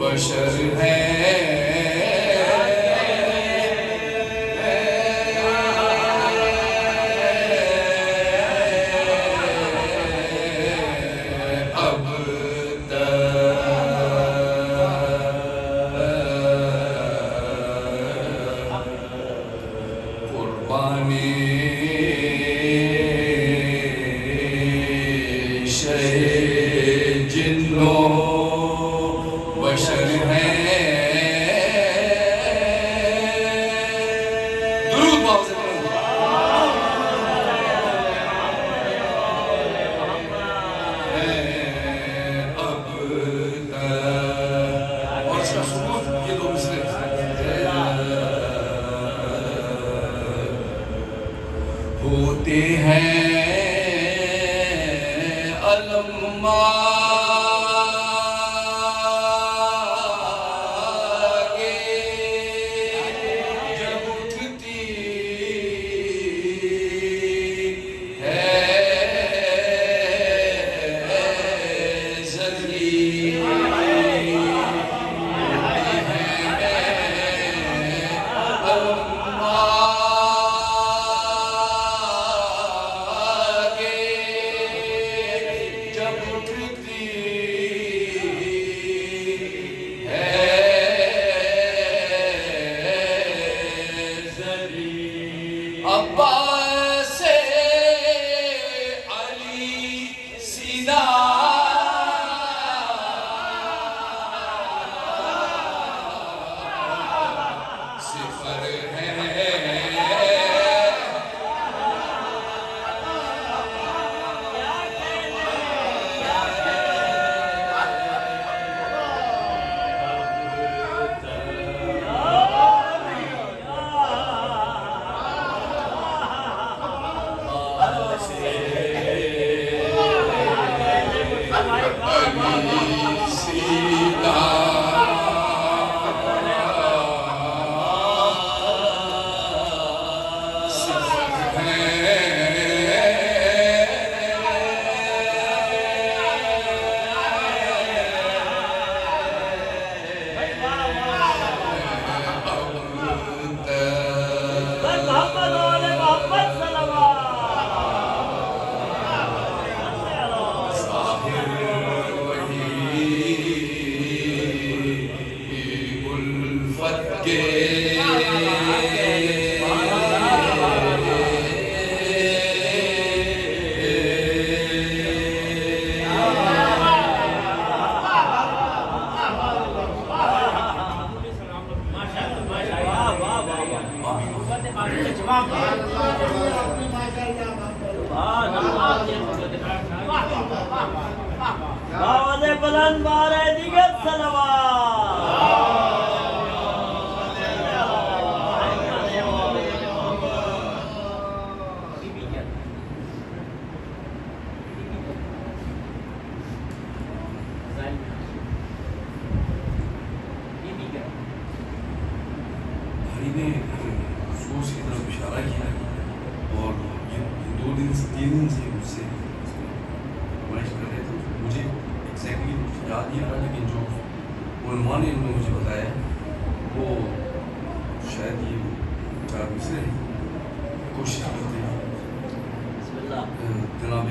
بشر ہے ہوتے ہیں علم آگے جب اٹھتی ہے زمین عباس علی سینا صفر ہے آواز بلند بارے دیگر بھائی نے افسوس کی طرف اشارہ کیا اور یہ 2 دن سے 3 دن سے مجھ سے فرمائش کر رہے تھے. مجھے ایگزیکٹلی یاد نہیں آ رہا لیکن جو علماء نے انہوں نے مجھے بتایا وہ شاید یہ 4 مصرے ہیں. کوشش کرتے ہیں جناب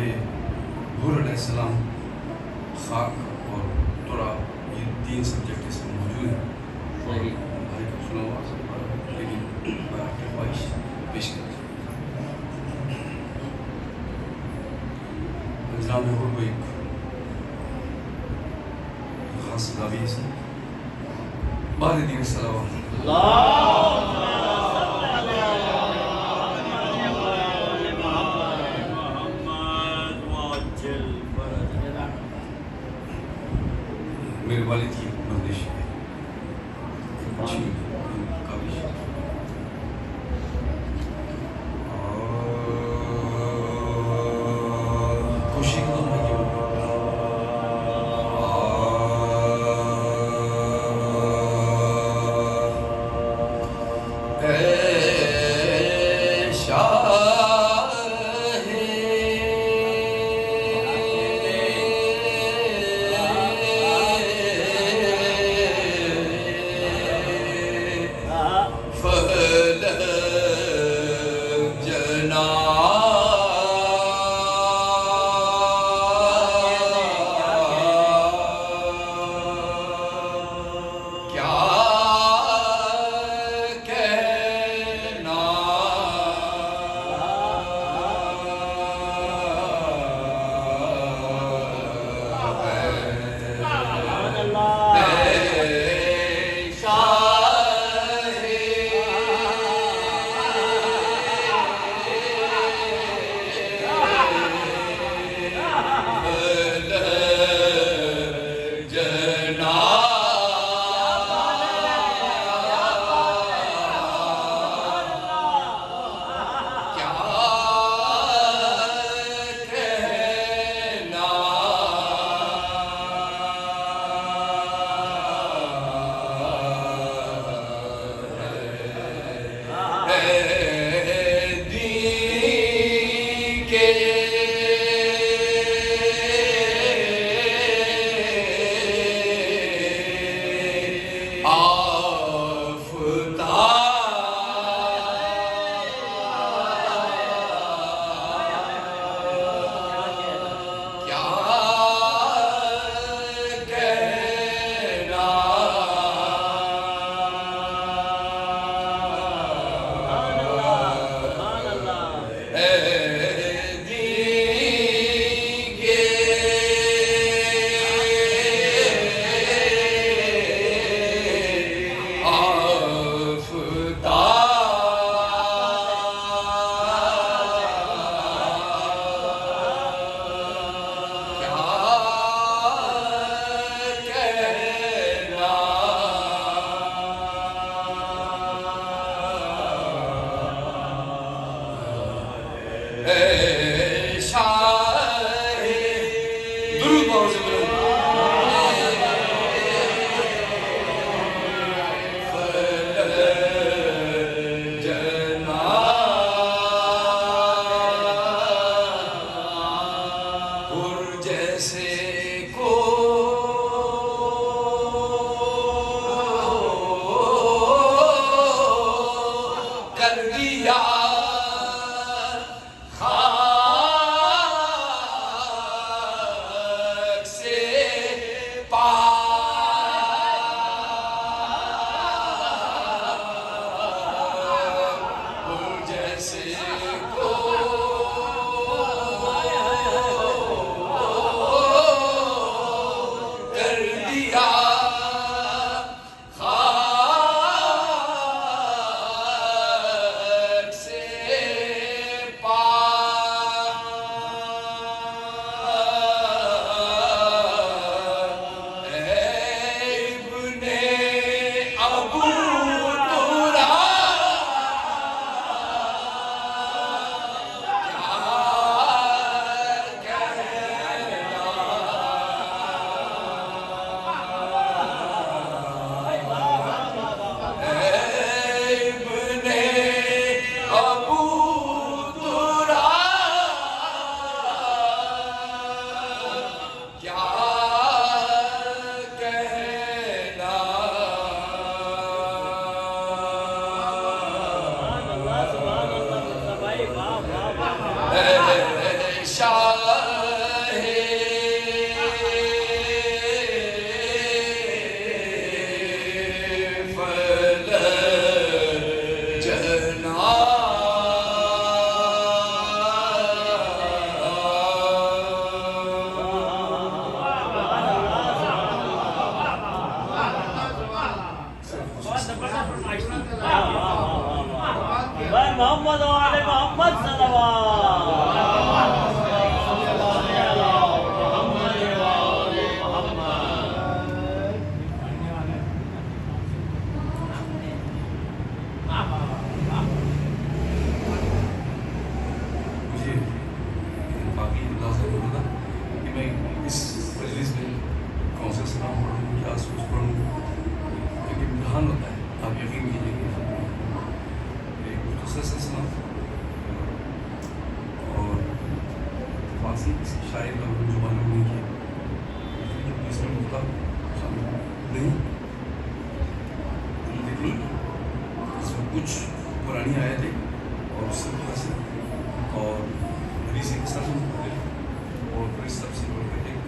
حور علیہ السلام خاک اور ترا یہ 3 سبجیکٹ اس میں موجود ہیں. بھائی کو سنا ہوا لیکن خواہش پیش کرتے ہیں. جناب حور کو ایک خاص دعوی ہے بعد دین صلوات میرے والد کی بندش ہے شاہ جیسے کو کر دیا خاک سے پاک، جیسے کو کر دیا خاک سے پاک، اے ابن ابو محمد وعلى محمد مجھے کافی اندازہ نہیں ہوتا کہ میں اس مجلس میں کون سے سلام پڑھوں کیا سوچ پڑھوں، ایک امتحان ہوتا ہے، آپ یقین کیجیے کہ ایک مختصر سے سلام اور فارسی کسی شاعر کا جو معلوم نہیں کیا اس میں مختلف نہیں، لیکن اس میں کچھ پرانی آیتیں اور اس سے متاثر اور حدیث کے ساتھ مختلف اور پھر اس سب سے بڑھ کر ایک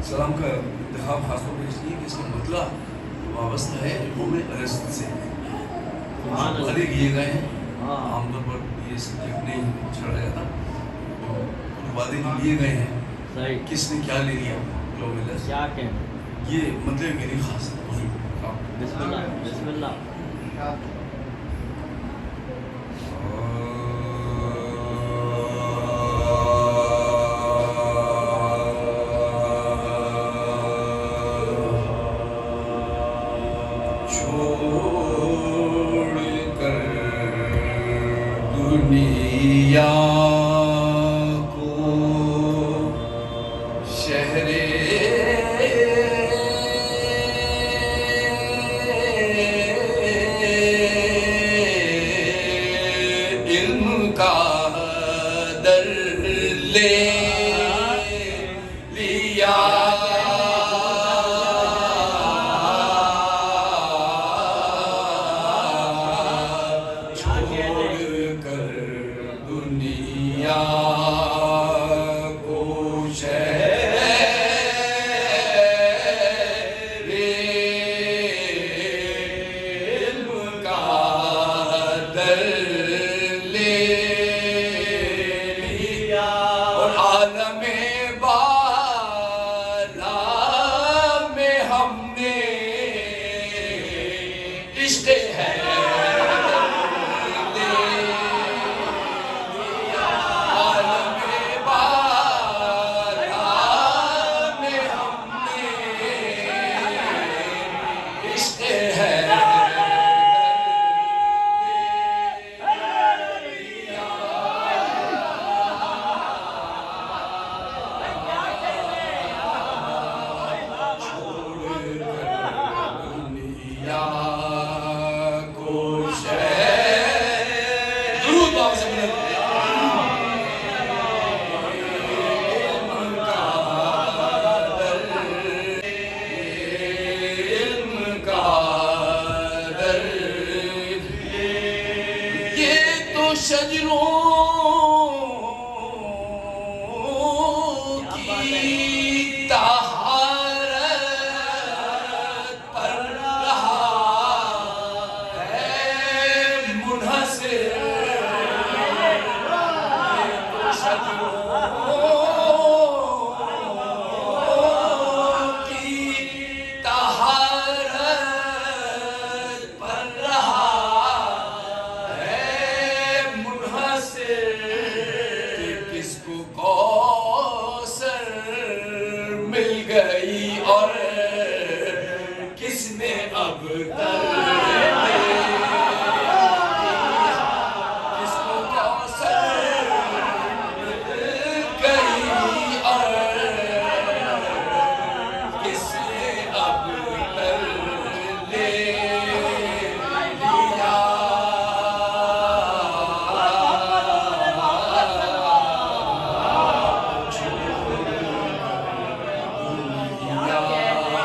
سلام کا انتخاب خاص طور پر اس لیے کہ اس کا مطلب وابستہ ہے علوم ارسط سے، وعدے کیے گئے ہیں، عام طور پر یہ سبجیکٹ نہیں چھڑا جاتا، وعدے لیے گئے ہیں، کس نے کیا لے لیا علوم ارسط، یہ مطلب کے لیے خاص موضوع کا بسم اللہ بسم اللہ چھوڑ کر دنیا کو شہر علم کا در لے لیا، چھوڑ کر دنیا شجروں کی طہارت پر رہا ہے منحصر شجروں کی طہارت پر رہا ہے منحصر کس کو کوثر مل گئی اور کس نے اب تک کس کو کوثر مل گئی اور کس نے اب تک لے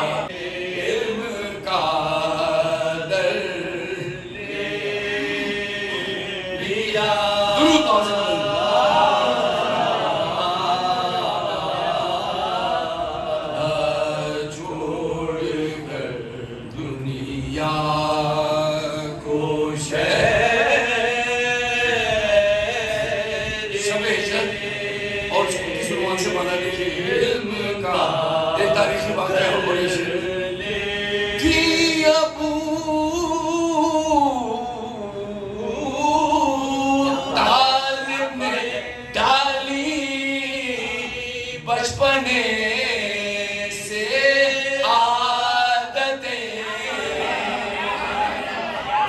لیا علم کا در لے لیا درود چھوڑ کر دنیا کو شہر شب ہجرت اور کس عنوان سے بنا لکھی علم کا یہ تاریخی واقعہ ہو بڑی سے کہ ابو طالب نے ڈالی بچپنے سے عادتیں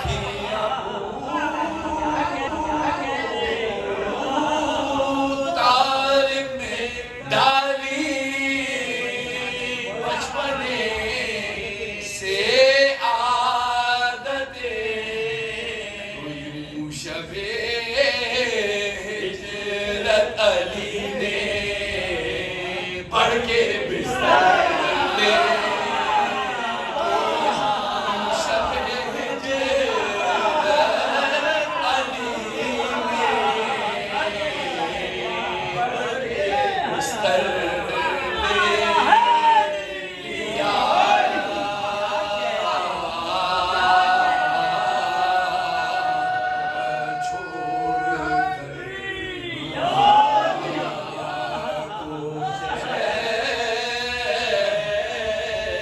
کہ ابو طالب نے ڈالی بچپنے سے عادتیں یوں شب ہجرت علی نے پڑھ کے بستر لے شب ہجرت علی نے بستر لے لیا چھوڑ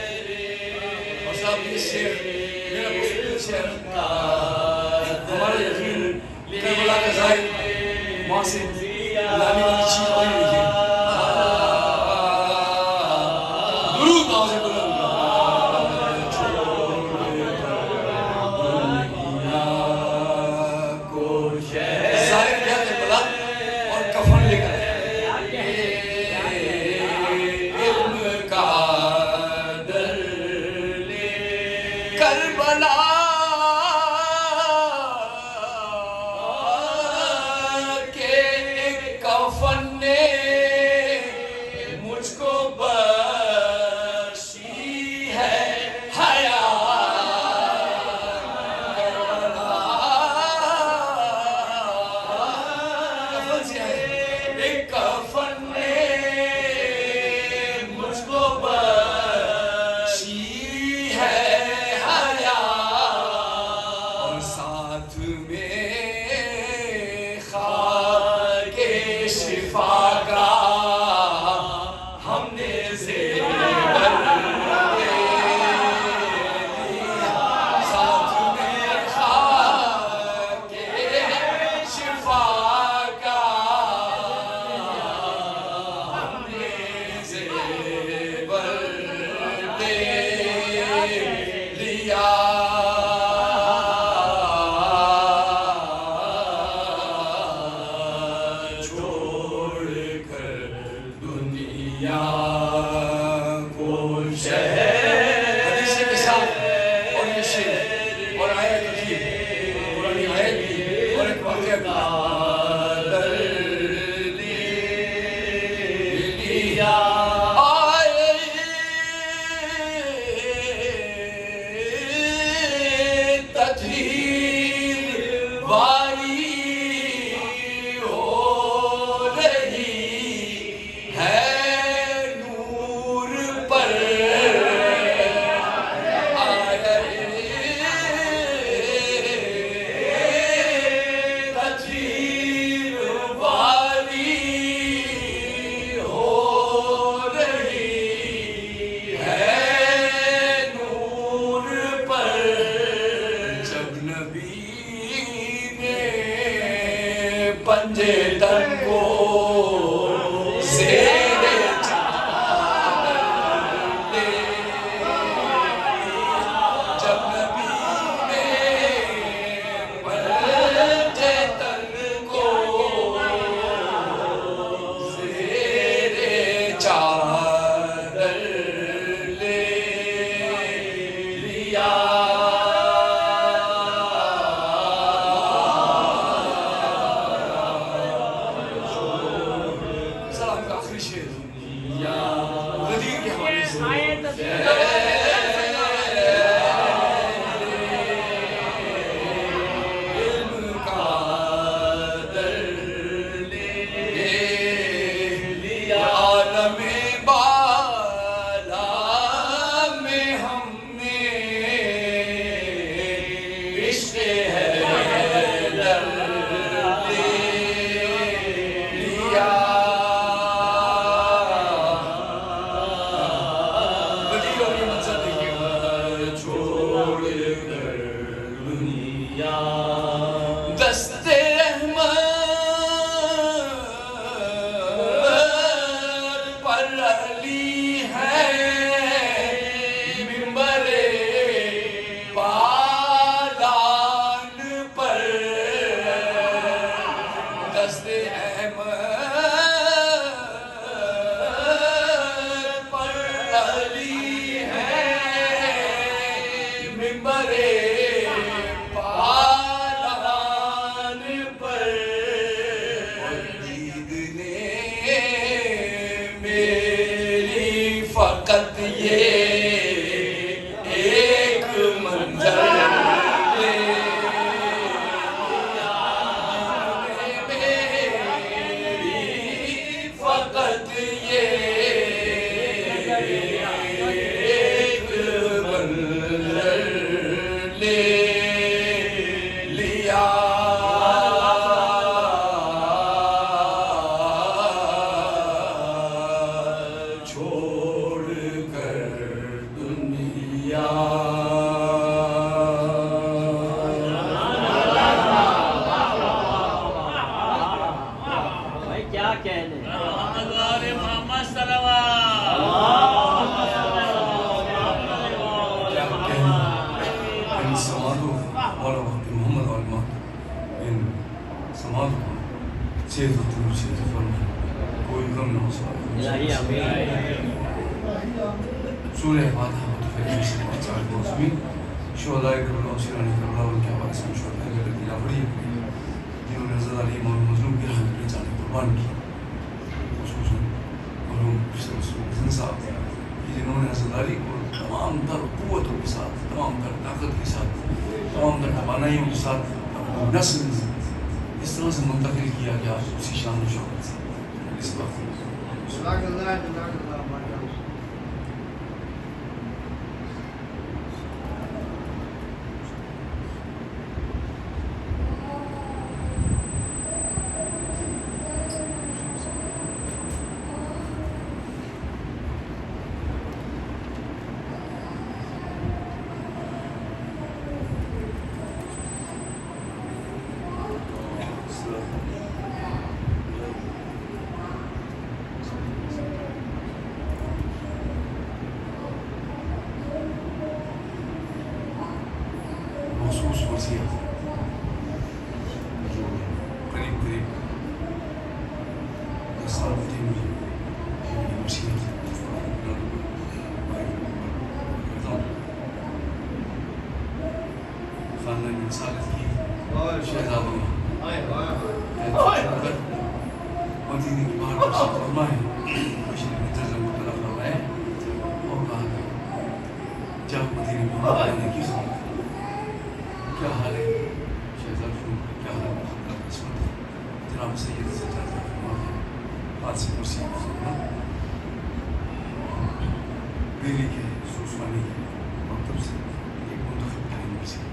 اور صاحب یہ شعر میرا مشکل شعر ہمارا یقین کربلا کا ظاہر وہاں سے لانے والی چیز آئی ہوئی ہے درود آوازیں بلند ظاہر کیا کربلا اور کفن لے کر علم کا در لے کربلا کے ایک کفن نے مجھ کو بخشی ہے حیات کربلا کفن سے ہے ایک کفن نے مجھ کو بخشی ہے حیات اور ساتھ میں خاک شفا کا ہم نے زیور دے دیا ساتھ میں خاک شفا کا ہم نے زیور دے لیا پنجے تن کو زیر چادر لے جب نبی نے پنجے تن کو زیر چادر لے لیا فقط یہ ایک منظر لے میری فقط یہ ایک منظر لے لیا کوئی غم نہ ہو سکتا سورہ فاتحہ متفقین سے بات موسمین شہدائے کربلا و سیرانی کربلا ان کے حوالے سے شہدائے میں رکھنا بڑی جنہوں نے حضرت علی امام مظلوم کی رحمت میں جانے قربان کی خصوصاً مرحوم حسن صاحب جنہوں نے حضرت علی کو تمام تر قوتوں کے ساتھ تمام تر طاقت کے ساتھ تمام تر توانائیوں کے ساتھ نسل اس طرح سے منتقل کیا کہ آپ اسی شان و شوکت سے اس وقت مخصوص وصیت جو قریب قریب 10 سال تھی مجھے وصیت خاندان رسالت کی شہزادوں مدینے کی باہر تشریف فرمائے تشریف جزا مطلع فرمائے اور کہا کہ جب مدینے میں آنے کی خواہد کیا حال ہے شہزاد شروع کیا حال ہے محمد قسمت جناب سید سجاد فرمائے بات سے کرسی دلی کے سوسوانی کے مکتب سے ایک منتخب ترین وصیت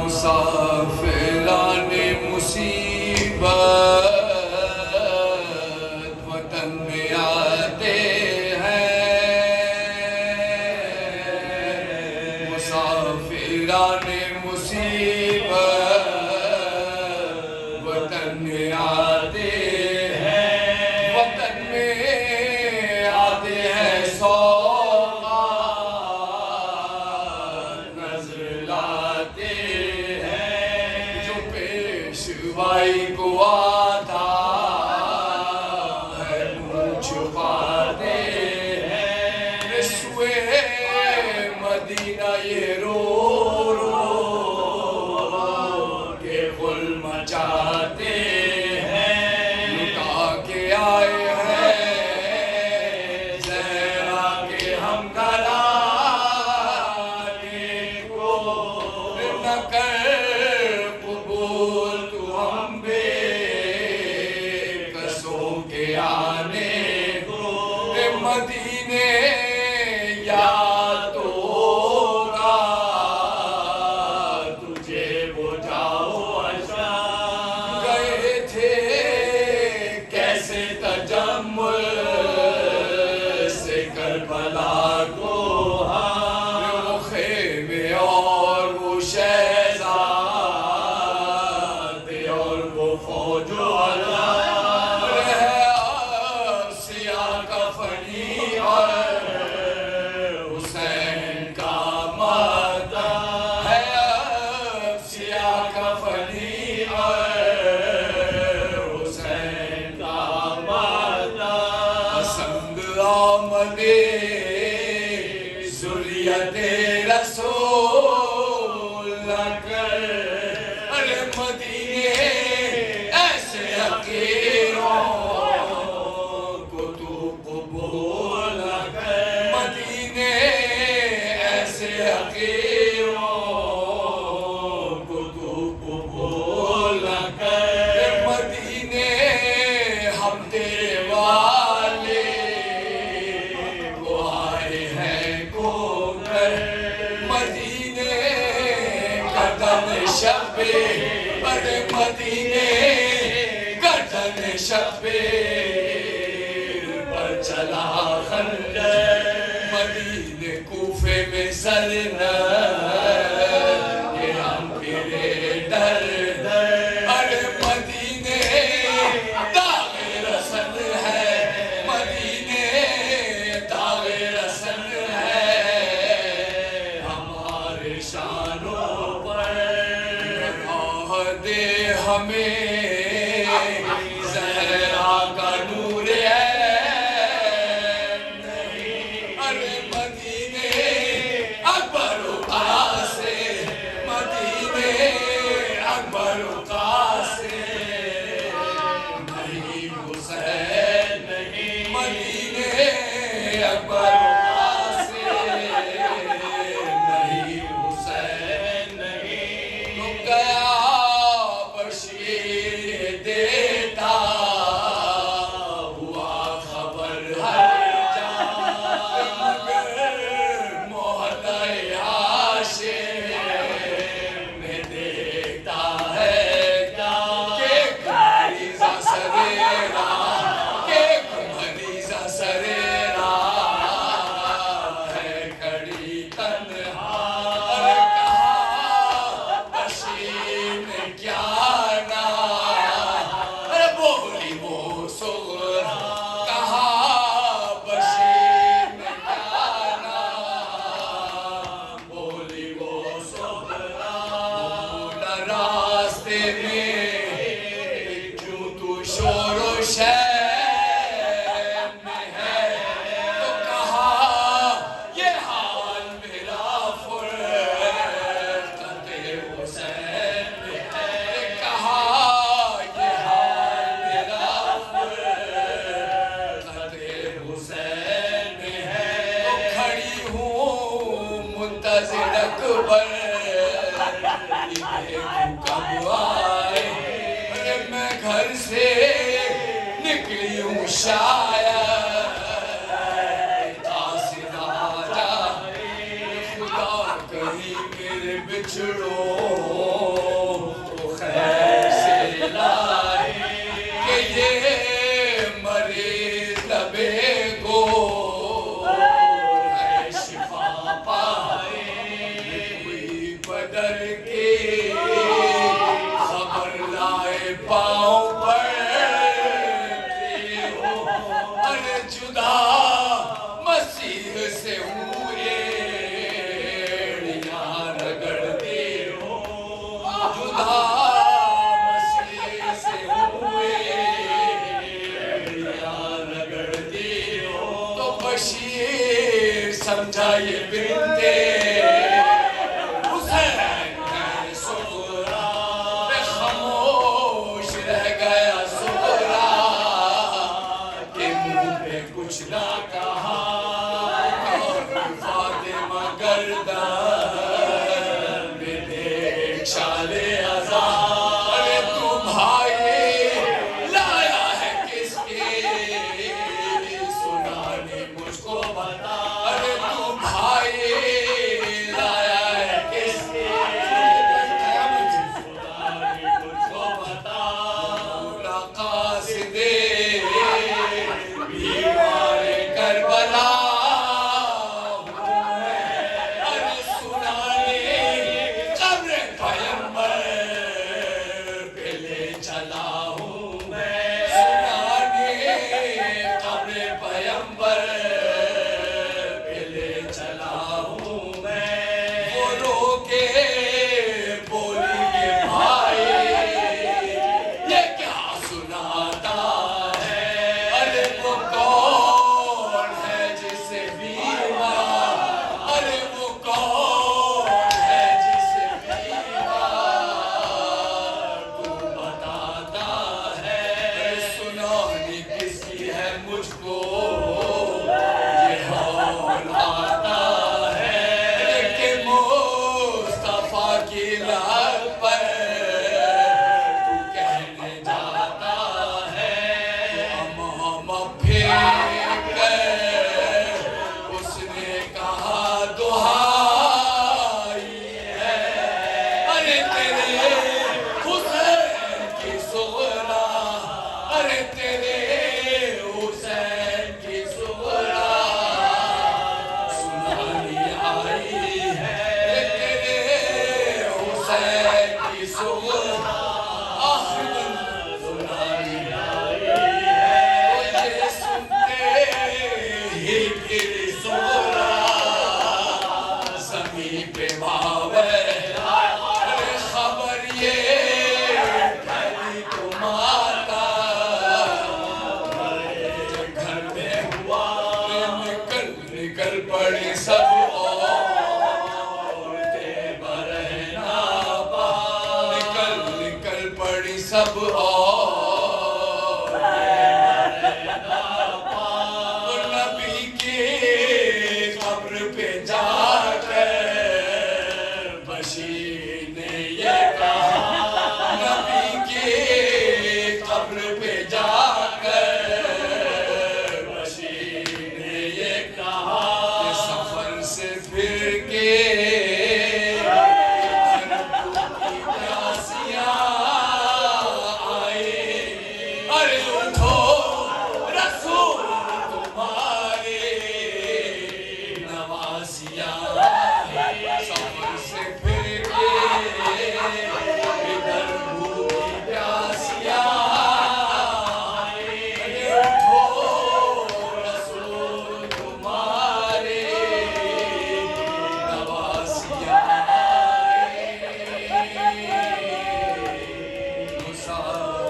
مسافران مصیبت کے آنے کو مدینے یاد ہوگا تجھے وہ جاؤ عشا گئے تھے کیسے تجمل سے کربلا کو وہ خیمے اور وہ شہزادے اور وہ فوج و سیاہ کفنی اور حسین کا مادہ ہے سیاہ کفنی اور حسین کا مادہ پسند آمدے ذریت رسول نہ کر ارے مدینے ایسے حقیروں کو تو قبول نہ کر مدینے ایسے حقیروں کو تو قبول نہ کر مدینے ہم تیرے والے کو آئے ہیں کو کر مدینے قدم شبیر بڑے مدینے گردن شبیر پر چلا خنجر مدینے کوفے میں سرنا کہ ہم پھرے ڈر ارے مدینے داغ رسل ہے مدینے داغ رسل ہے ہمارے شانوں پر دے ہمیں زہرا کا نور ہے ارے مدینے اکبر و قاسم مدینے اکبر و قاسم نہیں حسین نہیں مدینے اکبر و قاسم نہیں حسین نہیں تو گیا بشیر دیتا ہوا خبر ہر جا مگر محلہ حاشر میں دیکھتا ہے کیا کہ مریضہ سریرا کہ مریضہ سریرا ہے کھڑی تنہا ارے کہا بشیر نے کیا نا ارے بولی وہ سغرا کہا بشیر نے کیا نا بولی وہ سغرا بولا راستے میں کیوں تو شور و شر میں ہے تو کہا یہ حال میرا فرقت حسین میں ہے کہا یہ حال میرا فرقت حسین میں ہے تو کھڑی ہوں منتظر اکبر دیکھوں کب آئے ارے میں گھر سے نکلی ہوں شاید قاصد آ جائے خدا کہیں میرے بچھڑو تو خیر سے لائے کہ یہ مریض لبے کو ہے شفا پائے کوئی بدر کے خبر لائے پاؤں پر کہ ہو ارے جدا مسیح سے ہوئے رگڑتے ہو جدا مسیح سے ہوئے رگڑتے ہو تو بشیر سمجھا یہ بنتے حسین ہے سغرا میں خاموش رہ گیا سغرا کہ منہ پہ کچھ نہ کہا فاطمہ گردن میں دیکھ شال عزا ارے تو بھائی لایا ہے کس کے پڑی سب عورتیں برہنا پا نکل نکل پڑی سب عورتیں برہنا پا نبی کی قبر پہ جا کر بشیر نے یہ کہا نبی کی قبر پہ جا کر بشیر نے یہ کہا کہ سفر سے پھر کے کی پیاسیاں آئے ارے اٹھو رسول تمہارے نواسیاں آئے سفر سے پھر کے ادھر بھوکی پیاسیاں آئے اٹھو رسول تمہارے نواسیاں آئے مسافران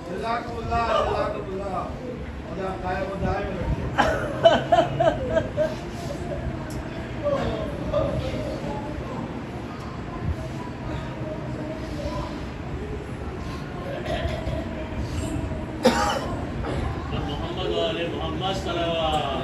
جزاکم اللہ جزاکم اللہ خدا قائم و دائم رکھے محمد و آل محمد صلوات